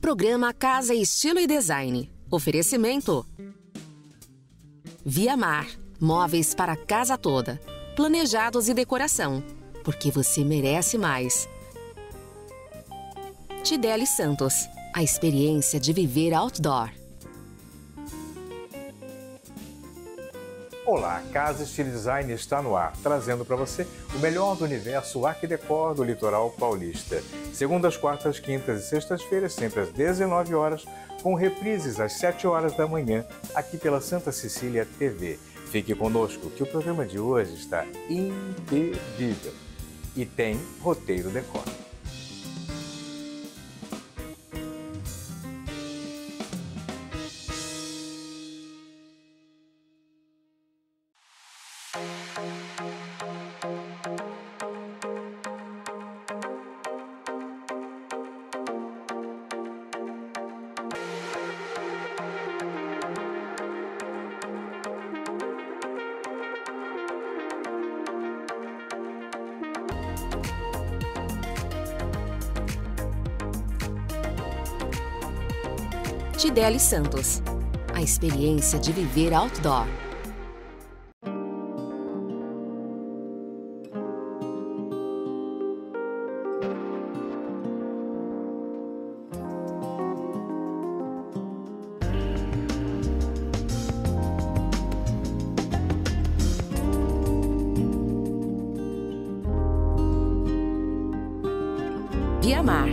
Programa Casa Estilo e Design. Oferecimento. Via Mar. Móveis para a casa toda. Planejados e decoração. Porque você merece mais. Tidele Santos. A experiência de viver outdoor. Olá, Casa Estilo Design está no ar, trazendo para você o melhor do universo Arq Decor do litoral paulista. Segundas, quartas, quintas e sextas-feiras, sempre às 19 horas, com reprises às 7 horas da manhã, aqui pela Santa Cecília TV. Fique conosco que o programa de hoje está imperdível e tem roteiro decor. Tidele Santos. A experiência de viver outdoor. Via Mar.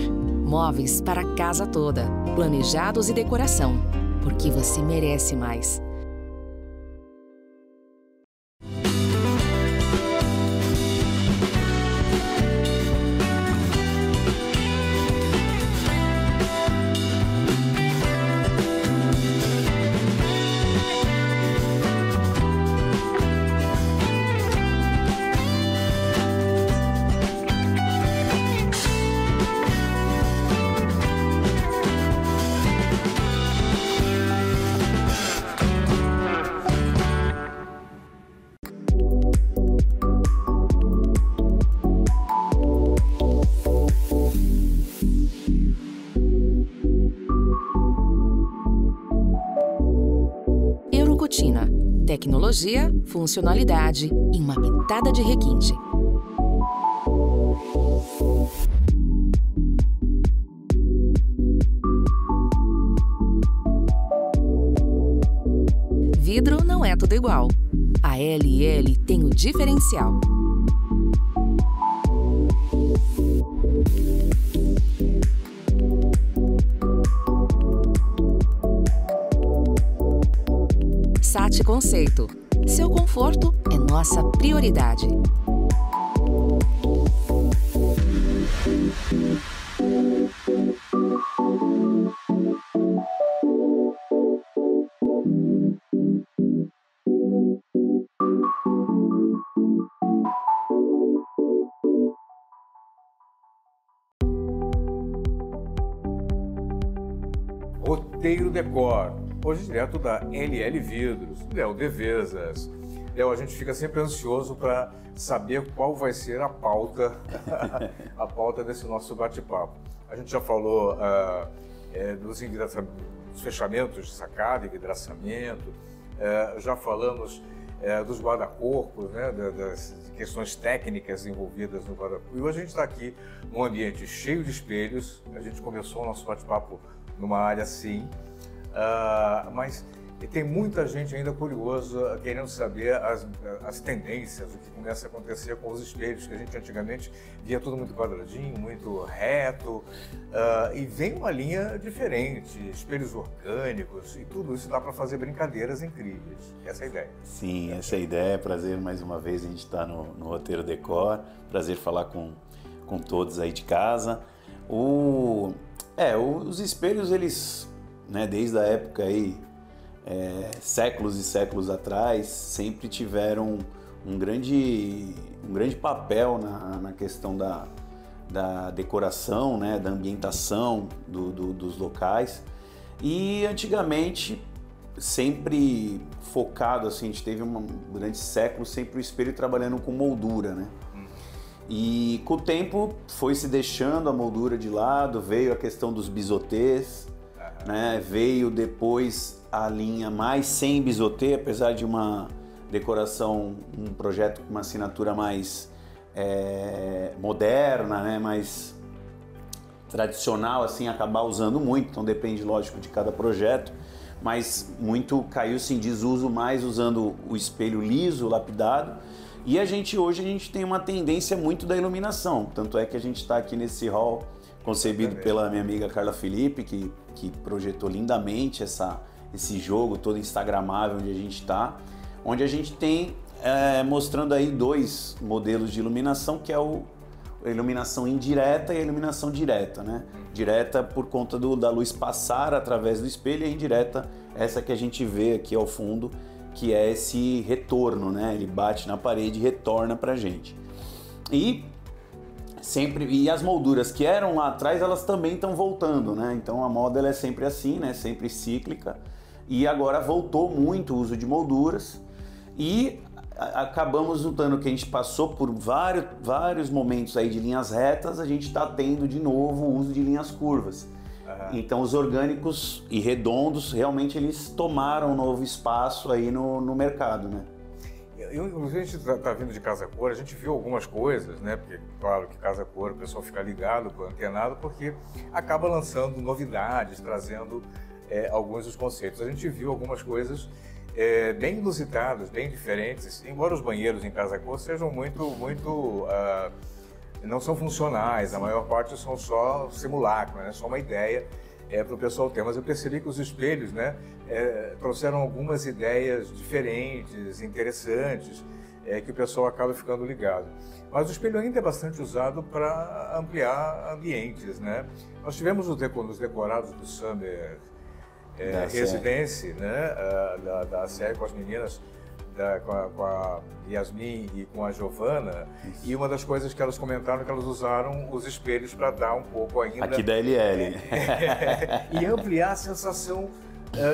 Móveis para a casa toda. Planejados e decoração. Porque você merece mais. Tecnologia, funcionalidade e uma pitada de requinte. Vidro não é tudo igual. A LL tem o diferencial. Sati Conceito. Seu conforto é nossa prioridade. Roteiro Decor. Hoje direto da LL Vidros, Léo Devesas. Léo, a gente fica sempre ansioso para saber qual vai ser a pauta, a pauta desse nosso bate-papo. A gente já falou dos fechamentos de sacada e vidraçamento, já falamos dos guarda-corpos, né, das questões técnicas envolvidas no guarda-corpo. E hoje a gente está aqui num ambiente cheio de espelhos. A gente começou o nosso bate-papo numa área assim, mas tem muita gente ainda curiosa, querendo saber as tendências, o que começa a acontecer com os espelhos, que a gente antigamente via tudo muito quadradinho, muito reto, e vem uma linha diferente, espelhos orgânicos, e tudo isso dá para fazer brincadeiras incríveis. Essa é a ideia. Sim, essa é a ideia. Prazer mais uma vez a gente estar no Roteiro Decor. Prazer falar com todos aí de casa. Os espelhos, eles, né, desde a época aí, séculos e séculos atrás, sempre tiveram um grande papel na questão da decoração, né, da ambientação dos locais. E antigamente, sempre focado, assim, a gente teve durante séculos sempre o espelho trabalhando com moldura, né? E com o tempo foi se deixando a moldura de lado, veio a questão dos bisotês, né? Veio depois a linha mais sem bisotê, apesar de uma decoração, um projeto com uma assinatura mais moderna, né? Mais tradicional, assim, acabar usando muito, então depende, lógico, de cada projeto, mas muito caiu-se em desuso mais usando o espelho liso, lapidado. E hoje a gente tem uma tendência muito da iluminação, tanto é que a gente está aqui nesse hall concebido pela minha amiga Carla Felipe, que projetou lindamente esse jogo todo instagramável onde a gente está, onde a gente tem mostrando aí 2 modelos de iluminação, que é a iluminação indireta e a iluminação direta, né? Direta por conta da luz passar através do espelho, e a indireta, essa que a gente vê aqui ao fundo, que é esse retorno, né? Ele bate na parede e retorna pra gente. E as molduras que eram lá atrás, elas também estão voltando, né? Então a moda ela é sempre assim, né? Sempre cíclica. E agora voltou muito o uso de molduras e acabamos notando que a gente passou por vários momentos aí de linhas retas, a gente está tendo de novo o uso de linhas curvas. Então os orgânicos e redondos realmente eles tomaram um novo espaço aí no mercado, né? Inclusive a gente está vindo de Casa Cor, a gente viu algumas coisas, né? Porque claro que Casa Cor o pessoal fica ligado, antenado, porque acaba lançando novidades, trazendo alguns dos conceitos. A gente viu algumas coisas bem inusitadas, bem diferentes, embora os banheiros em Casa Cor sejam não são funcionais, a maior parte são só simulacro, né? Só uma ideia para o pessoal ter. Mas eu percebi que os espelhos, né, trouxeram algumas ideias diferentes, interessantes, que o pessoal acaba ficando ligado. Mas o espelho ainda é bastante usado para ampliar ambientes, né? Nós tivemos nos decorados do Summer Residence, né, da série com as meninas, com a Yasmin e com a Giovana. Isso. E uma das coisas que elas comentaram é que elas usaram os espelhos para dar um pouco ainda... Aqui da LL. E ampliar a sensação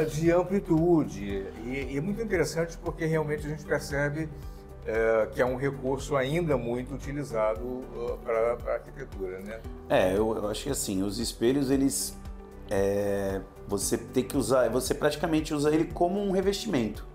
de amplitude. E é muito interessante porque realmente a gente percebe que é um recurso ainda muito utilizado para a arquitetura, né? Eu acho que assim, os espelhos, eles... você tem que usar, você praticamente usa ele como um revestimento,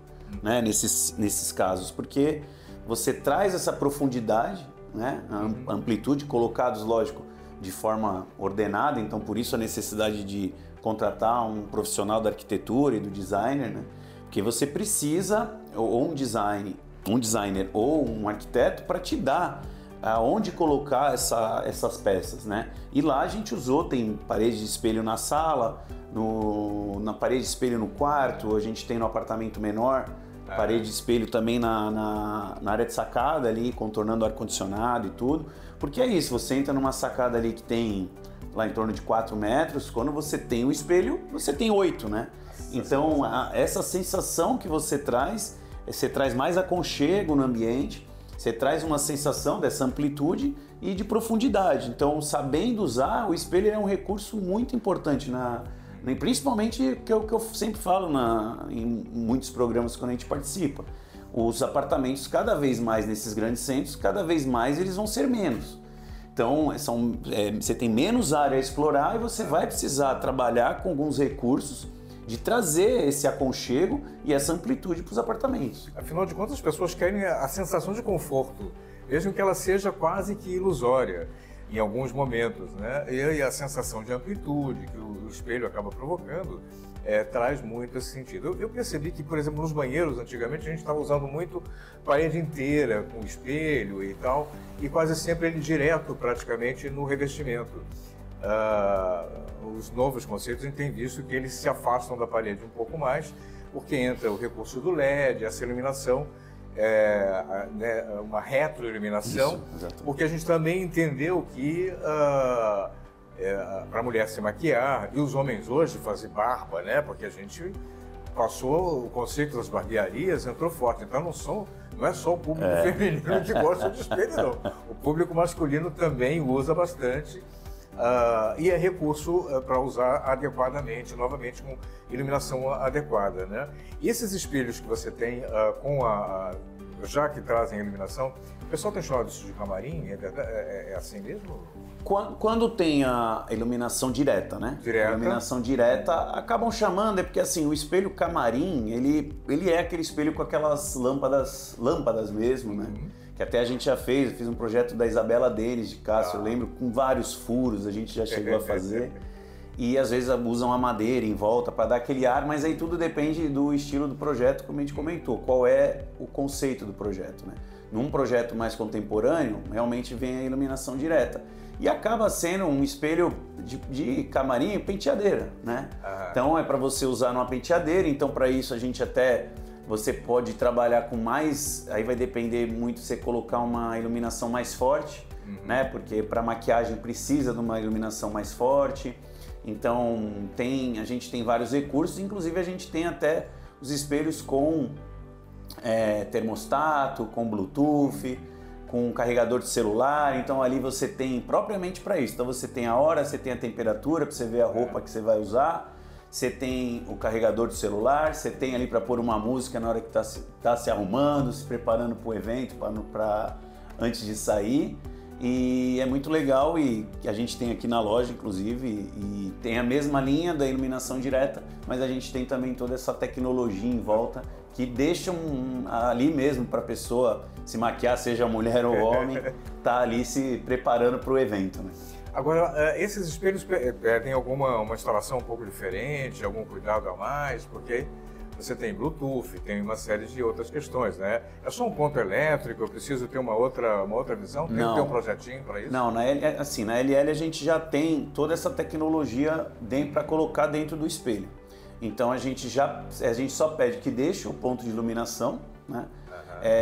né? Nesses casos, porque você traz essa profundidade, né? A amplitude, colocados, lógico, de forma ordenada, então por isso a necessidade de contratar um profissional da arquitetura e do designer, né? Porque você precisa, ou um designer ou um arquiteto para te dar aonde colocar essas peças, né? E lá a gente tem parede de espelho na sala, na parede de espelho no quarto, a gente tem no apartamento menor, parede de espelho também na área de sacada ali, contornando o ar-condicionado e tudo. Porque é isso, você entra numa sacada ali que tem lá em torno de 4 metros, quando você tem o espelho, você tem 8, né? Então, essa sensação que você traz mais aconchego no ambiente, você traz uma sensação dessa amplitude e de profundidade. Então, sabendo usar, o espelho é um recurso muito importante, principalmente que eu sempre falo em muitos programas quando a gente participa. Os apartamentos, cada vez mais nesses grandes centros, cada vez mais eles vão ser menos. Então, você tem menos área a explorar e você vai precisar trabalhar com alguns recursos de trazer esse aconchego e essa amplitude para os apartamentos. Afinal de contas, as pessoas querem a sensação de conforto, mesmo que ela seja quase que ilusória em alguns momentos, né? E a sensação de amplitude que o espelho acaba provocando traz muito esse sentido. Eu percebi que, por exemplo, nos banheiros, antigamente, a gente estava usando muito parede inteira, com espelho e tal, e quase sempre ele direto, praticamente, no revestimento. Os novos conceitos, a gente tem visto que eles se afastam da parede um pouco mais, porque entra o recurso do LED, essa iluminação, uma retroiluminação, porque a gente também entendeu que para a mulher se maquiar, e os homens hoje fazer barba, né? Porque a gente passou o conceito das barbearias, entrou forte. Então não é só o público feminino que gosta de espelho, não. O público masculino também usa bastante. E é recurso para usar adequadamente, novamente com iluminação adequada, né? E esses espelhos que você tem já que trazem a iluminação, O pessoal tem chamado isso de camarim, é verdade? É assim mesmo? Quando tem a iluminação direta, né? Direta. A iluminação direta, acabam chamando, é porque assim, o espelho camarim, ele é aquele espelho com aquelas lâmpadas mesmo, né? Que até a gente já fez, eu fiz um projeto da Isabela Denis, de Cássio, eu lembro, com vários furos, a gente já chegou a fazer. E às vezes usam a madeira em volta para dar aquele ar, mas aí tudo depende do estilo do projeto, como a gente comentou, qual é o conceito do projeto, né? Num projeto mais contemporâneo, realmente vem a iluminação direta. E acaba sendo um espelho de camarim penteadeira, né? Então é para você usar numa penteadeira, então para isso a gente você pode trabalhar com mais, aí vai depender muito se você colocar uma iluminação mais forte, né? Porque para maquiagem precisa de uma iluminação mais forte. Então a gente tem vários recursos, inclusive a gente tem até os espelhos com termostato, com Bluetooth, com carregador de celular, então ali você tem propriamente para isso. Então você tem a hora, você tem a temperatura para você ver a roupa que você vai usar, você tem o carregador de celular, você tem ali para pôr uma música na hora que tá se arrumando, se preparando para o evento, antes de sair. E é muito legal e a gente tem aqui na loja, inclusive, e tem a mesma linha da iluminação direta, mas a gente tem também toda essa tecnologia em volta que deixa ali mesmo para a pessoa se maquiar, seja mulher ou homem, tá ali se preparando para o evento, né? Agora, esses espelhos pedem uma instalação um pouco diferente, algum cuidado a mais, porque você tem Bluetooth, tem uma série de outras questões, né? É só um ponto elétrico, eu preciso ter uma outra visão? Tem que ter um projetinho para isso? Não, na LL a gente já tem toda essa tecnologia para colocar dentro do espelho. Então a gente só pede que deixe o ponto de iluminação, né?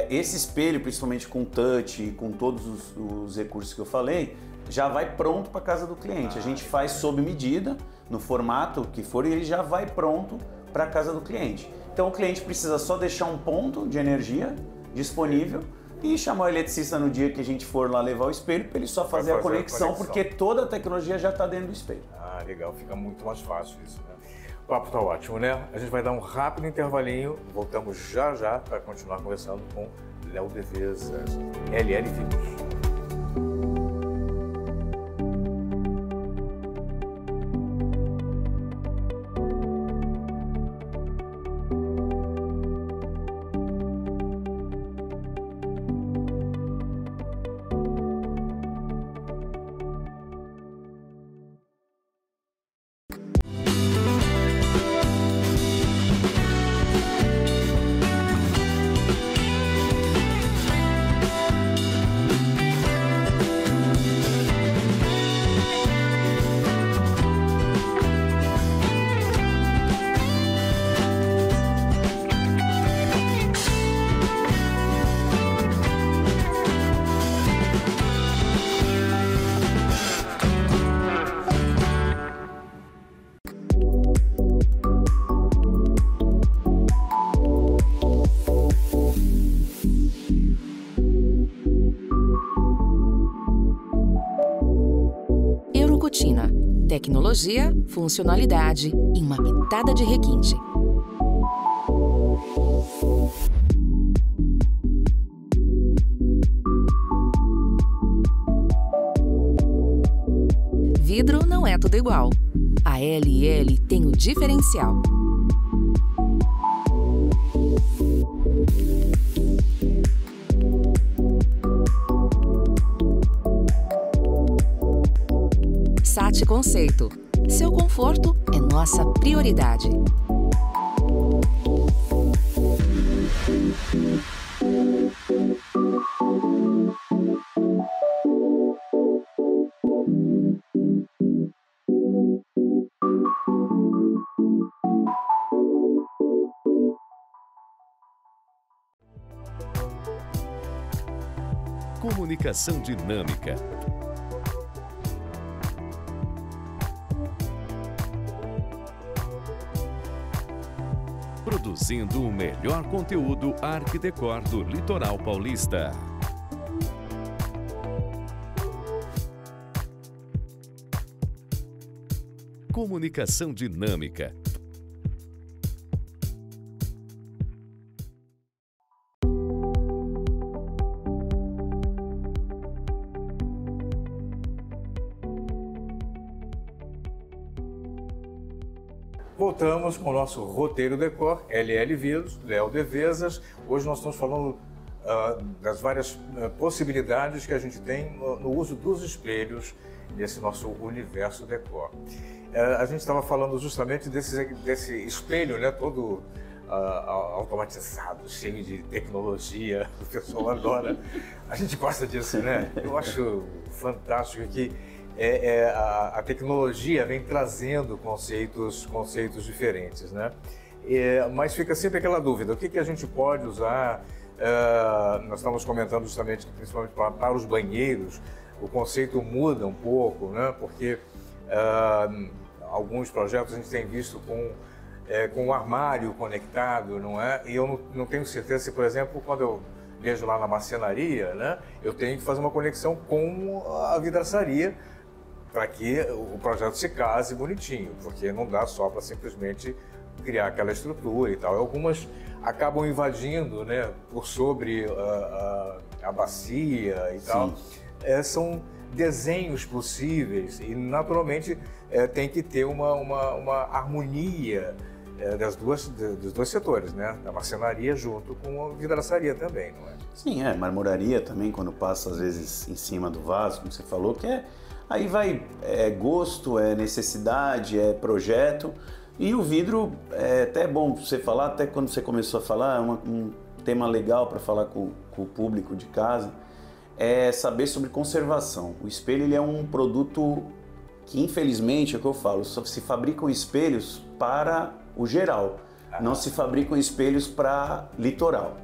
Esse espelho, principalmente com touch, com todos os recursos que eu falei, já vai pronto para casa do cliente. A gente faz sob medida, no formato que for, e ele já vai pronto para a casa do cliente. Então o cliente precisa só deixar um ponto de energia disponível e chamar o eletricista no dia que a gente for lá levar o espelho para ele só fazer a conexão, porque toda a tecnologia já está dentro do espelho. Ah, legal, fica muito mais fácil isso, né? O papo tá ótimo, né? A gente vai dar um rápido intervalinho, voltamos já para continuar conversando com Léo Devezas, LL Vidros. Tecnologia, funcionalidade e uma pitada de requinte. Vidro não é tudo igual. A LL tem o diferencial. SAT Conceito. Seu conforto é nossa prioridade. Comunicação dinâmica. Produzindo o melhor conteúdo Arquidecor do Litoral Paulista. Comunicação dinâmica. Voltamos com o nosso roteiro decor, LL Vidros, Léo Devesas. Hoje nós estamos falando das várias possibilidades que a gente tem no uso dos espelhos nesse nosso universo decor. A gente estava falando justamente desse espelho, né, todo automatizado, cheio de tecnologia, o pessoal adora. A gente gosta disso, né? Eu acho fantástico que a tecnologia vem trazendo conceitos diferentes, né? Mas fica sempre aquela dúvida, o que a gente pode usar? Nós estamos comentando justamente que, principalmente para os banheiros, o conceito muda um pouco, né? Porque alguns projetos a gente tem visto com um armário conectado, não é? E eu não tenho certeza se, por exemplo, quando eu vejo lá na marcenaria, né, eu tenho que fazer uma conexão com a vidraçaria para que o projeto se case bonitinho, porque não dá só para simplesmente criar aquela estrutura e tal. Algumas acabam invadindo, né, por sobre a bacia e tal. São desenhos possíveis e, naturalmente, tem que ter uma harmonia dos dois setores, né? Da marcenaria junto com a vidraçaria também, não é? Sim, marmoraria também, quando passa às vezes em cima do vaso, como você falou, que aí vai gosto, necessidade, projeto. E o vidro é até bom você falar, até quando você começou a falar, um tema legal para falar com o público de casa, é saber sobre conservação. O espelho ele é um produto que, infelizmente, é o que eu falo, só se fabricam espelhos para o geral, não se fabricam espelhos para litoral.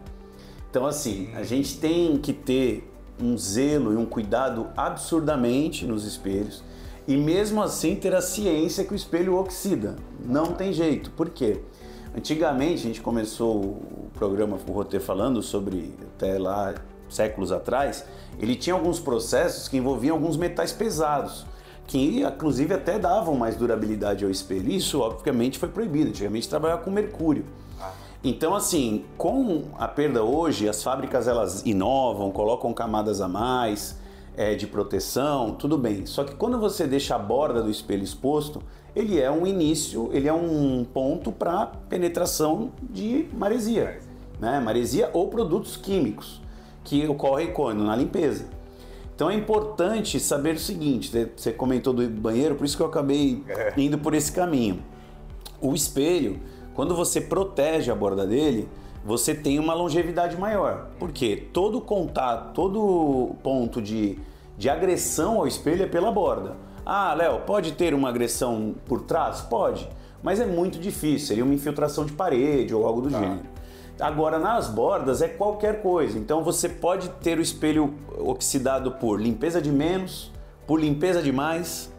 Então, assim, a gente tem que ter um zelo e um cuidado absurdamente nos espelhos e, mesmo assim, ter a ciência que o espelho oxida. Não tem jeito. Por quê? Antigamente, a gente começou o programa, o roteiro falando sobre, até lá, séculos atrás, ele tinha alguns processos que envolviam alguns metais pesados, que inclusive até davam mais durabilidade ao espelho. Isso, obviamente, foi proibido. Antigamente trabalhava com mercúrio. Então, assim, com a perda hoje, as fábricas elas inovam, colocam camadas a mais de proteção, tudo bem. Só que quando você deixa a borda do espelho exposto, ele é um início, ele é um ponto para penetração de maresia, né? Maresia ou produtos químicos que ocorrem quando? Na limpeza. Então é importante saber o seguinte, você comentou do banheiro, por isso que eu acabei indo por esse caminho. O espelho, quando você protege a borda dele, você tem uma longevidade maior. Por quê? Todo contato, todo ponto de agressão ao espelho é pela borda. Ah, Léo, pode ter uma agressão por trás? Pode, mas é muito difícil, seria uma infiltração de parede ou algo do gênero. Agora, nas bordas é qualquer coisa, então você pode ter o espelho oxidado por limpeza de menos, por limpeza de mais,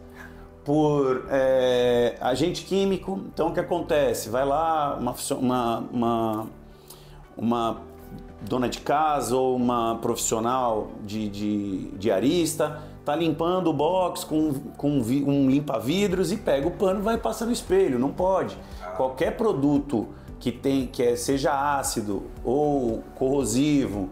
por agente químico. Então o que acontece? Vai lá uma dona de casa ou uma profissional de diarista, tá limpando o box com um limpa-vidros e pega o pano e vai passar no espelho. Não pode. Qualquer produto que seja ácido ou corrosivo,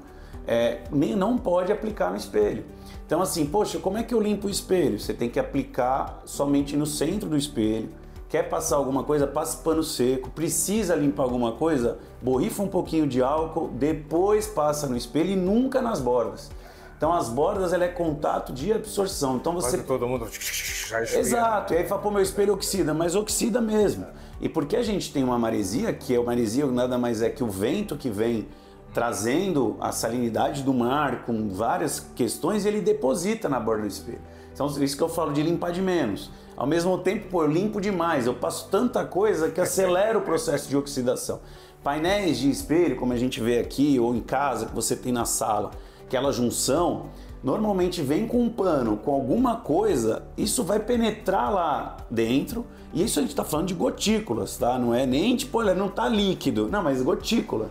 não pode aplicar no espelho. Então, assim, poxa, como é que eu limpo o espelho? Você tem que aplicar somente no centro do espelho. Quer passar alguma coisa, passe pano seco. Precisa limpar alguma coisa, borrifa um pouquinho de álcool, depois passa no espelho e nunca nas bordas. Então as bordas ela é contato de absorção. Então você quase todo mundo já esfria. Exato. E aí fala, pô, meu espelho oxida, mas oxida mesmo. E porque a gente tem uma maresia, que a maresia nada mais é que o vento que vem trazendo a salinidade do mar com várias questões, ele deposita na borda do espelho. Então isso que eu falo de limpar de menos. Ao mesmo tempo, pô, eu limpo demais, eu passo tanta coisa que acelera o processo de oxidação. Painéis de espelho, como a gente vê aqui, ou em casa, que você tem na sala, aquela junção, normalmente vem com um pano, com alguma coisa, isso vai penetrar lá dentro, e isso a gente está falando de gotículas, tá? Não é nem tipo, olha, não tá líquido, não, mas gotícula.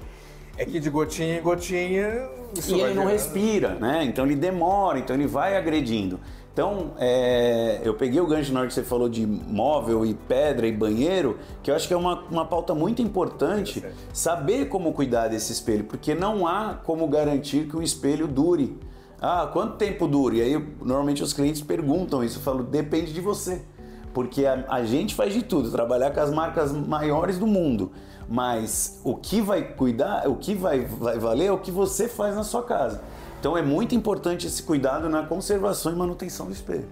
É que de gotinha em gotinha... Isso e ele não respira, né? Então ele demora, então ele vai agredindo. Então, eu peguei o gancho na hora que você falou de móvel e pedra e banheiro, que eu acho que é uma pauta muito importante, saber como cuidar desse espelho, porque não há como garantir que o espelho dure. Ah, quanto tempo dura? E aí, normalmente os clientes perguntam isso, eu falo, depende de você. Porque a gente faz de tudo, trabalhar com as marcas maiores do mundo. Mas o que vai cuidar, o que vai valer é o que você faz na sua casa. Então é muito importante esse cuidado na conservação e manutenção do espelho.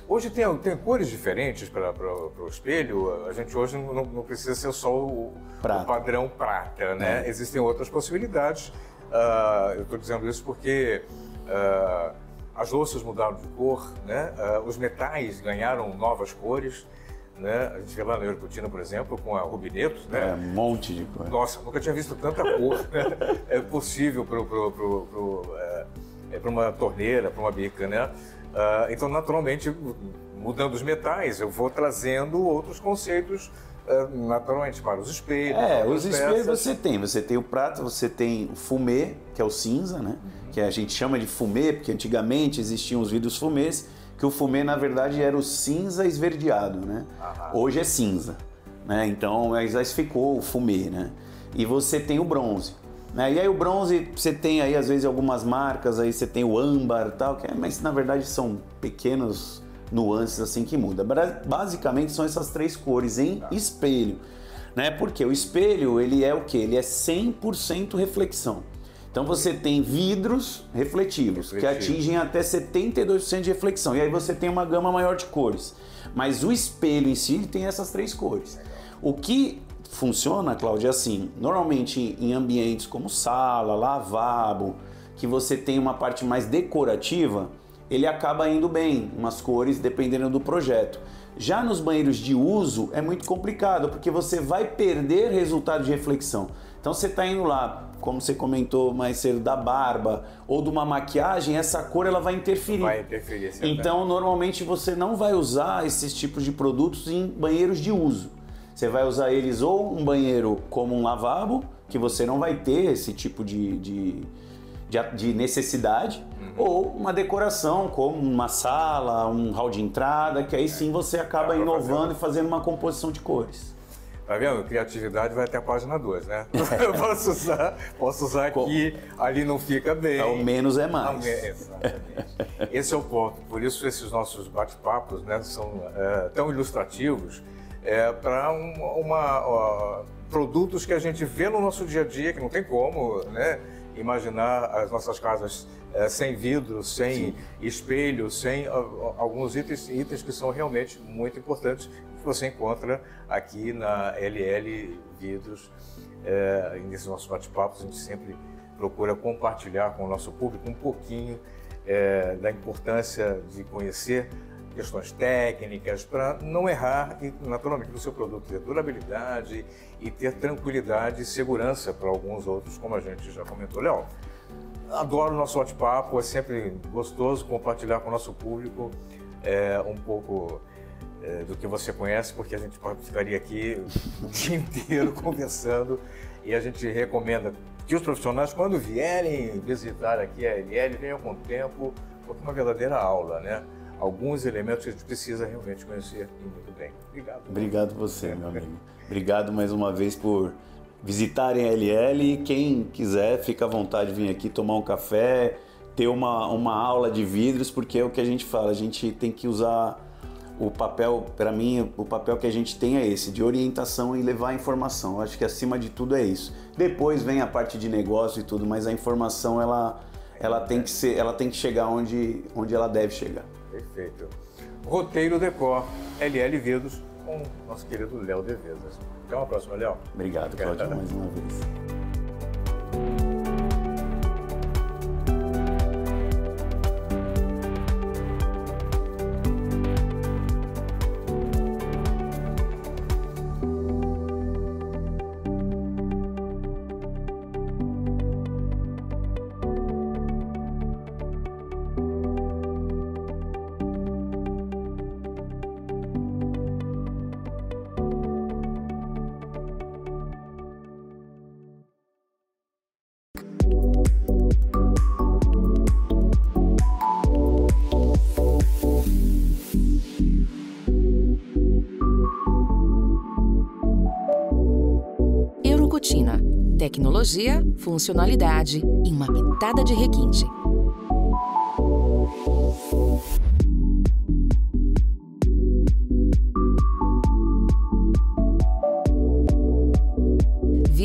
Hoje tem cores diferentes para o espelho. A gente hoje não precisa ser só o padrão prata, né? Existem outras possibilidades. Eu estou dizendo isso porque as louças mudaram de cor, né? Os metais ganharam novas cores. Né? A gente vê lá na Eurocutina, por exemplo, com a rubineto, né? Um monte de cor. Nossa, nunca tinha visto tanta cor, né? É possível para uma torneira, para uma bica, né? Então, naturalmente, mudando os metais, eu vou trazendo outros conceitos naturalmente para os espelhos. Os espelhos você tem o prata, você tem o fumê, que é o cinza, né? Que a gente chama de fumê, porque antigamente existiam os vidros fumês, que o fumê, na verdade, era o cinza esverdeado, né? Hoje é cinza, né? Então, já ficou o fumê, né? E você tem o bronze, né? E aí o bronze, você tem aí, às vezes, algumas marcas, aí você tem o âmbar e tal, mas, na verdade, são pequenos nuances, assim, que muda. Basicamente, são essas três cores em espelho, né? Porque o espelho, ele é o quê? Ele é 100% reflexão. Então você tem vidros refletivos, que atingem até 72% de reflexão. E aí você tem uma gama maior de cores. Mas o espelho em si tem essas três cores. O que funciona, Cláudia, é assim, normalmente em ambientes como sala, lavabo, que você tem uma parte mais decorativa, ele acaba indo bem, umas cores dependendo do projeto. Já nos banheiros de uso é muito complicado, porque você vai perder resultado de reflexão. Então você está indo lá, como você comentou mais cedo, da barba ou de uma maquiagem, essa cor ela vai interferir. Vai interferir, sim. Então, normalmente você não vai usar esses tipos de produtos em banheiros de uso. Você vai usar eles ou um banheiro como um lavabo, que você não vai ter esse tipo de necessidade, ou uma decoração como uma sala, um hall de entrada, que aí sim você acaba inovando e fazendo uma composição de cores. Tá vendo? Criatividade vai até a página 2, né? Eu posso usar aqui, ali não fica bem. Ao menos é mais. Exatamente. Esse é o ponto. Por isso esses nossos bate-papos, né, são tão ilustrativos para produtos que a gente vê no nosso dia a dia, que não tem como, né, imaginar as nossas casas sem vidro, sem espelho, sem alguns itens que são realmente muito importantes, que você encontra aqui na LL Vidros. E nesses nossos bate-papos a gente sempre procura compartilhar com o nosso público um pouquinho da importância de conhecer questões técnicas para não errar e, naturalmente, no seu produto ter durabilidade e ter tranquilidade e segurança para alguns outros, como a gente já comentou. Léo, adoro o nosso bate-papo, é sempre gostoso compartilhar com o nosso público um pouco do que você conhece, porque a gente ficaria aqui o dia inteiro conversando e a gente recomenda que os profissionais, quando vierem visitar aqui a LL, venham com tempo, porque é uma verdadeira aula, né? Alguns elementos que a gente precisa realmente conhecer e muito bem. Obrigado. Obrigado você, meu amigo. Obrigado mais uma vez por visitarem a LL e quem quiser, fica à vontade de vir aqui tomar um café, ter uma aula de vidros, porque é o que a gente fala, a gente tem que usar o papel, para mim, o papel que a gente tem é esse, de orientação e levar a informação. Eu acho que acima de tudo é isso. Depois vem a parte de negócio e tudo, mas a informação ela tem que chegar onde ela deve chegar. Perfeito. Roteiro Decor, LL Vidros, com o nosso querido Léo Devesas. Até uma próxima, Léo. Obrigado, Cláudio, mais uma vez. Eurocutina. Tecnologia, funcionalidade e uma pitada de requinte.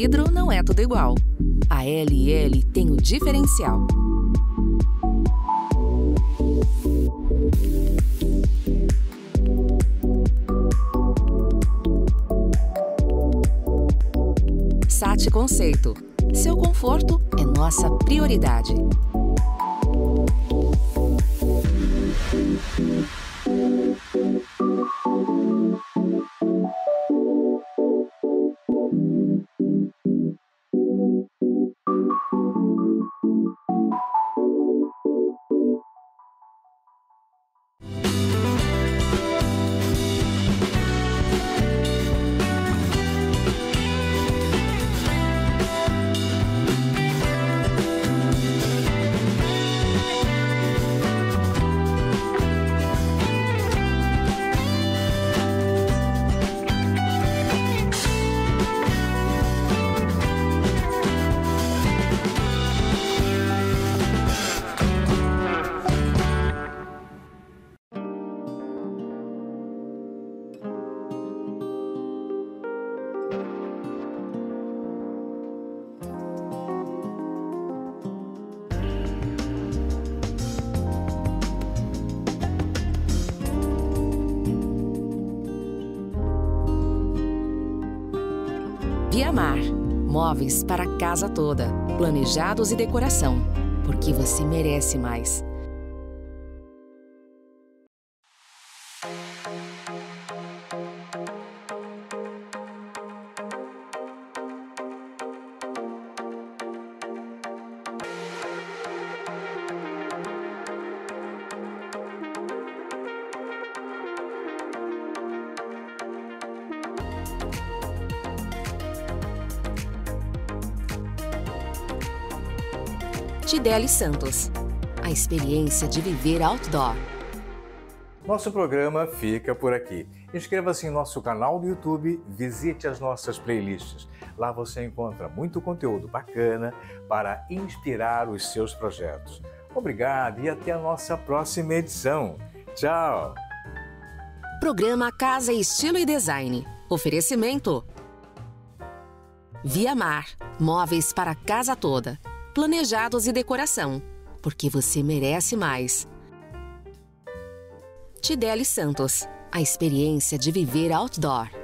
vidro não é tudo igual. A LL tem o diferencial. SAT Conceito. Seu conforto é nossa prioridade. Viamar. Móveis para a casa toda, planejados e decoração, porque você merece mais. Tideli Santos. A experiência de viver outdoor. Nosso programa fica por aqui. Inscreva-se em nosso canal do YouTube, visite as nossas playlists. Lá você encontra muito conteúdo bacana para inspirar os seus projetos. Obrigado e até a nossa próxima edição. Tchau! Programa Casa, Estilo e Design. Oferecimento. Viamar. Móveis para a casa toda, planejados e decoração, porque você merece mais. Tideli Santos. A experiência de viver outdoor.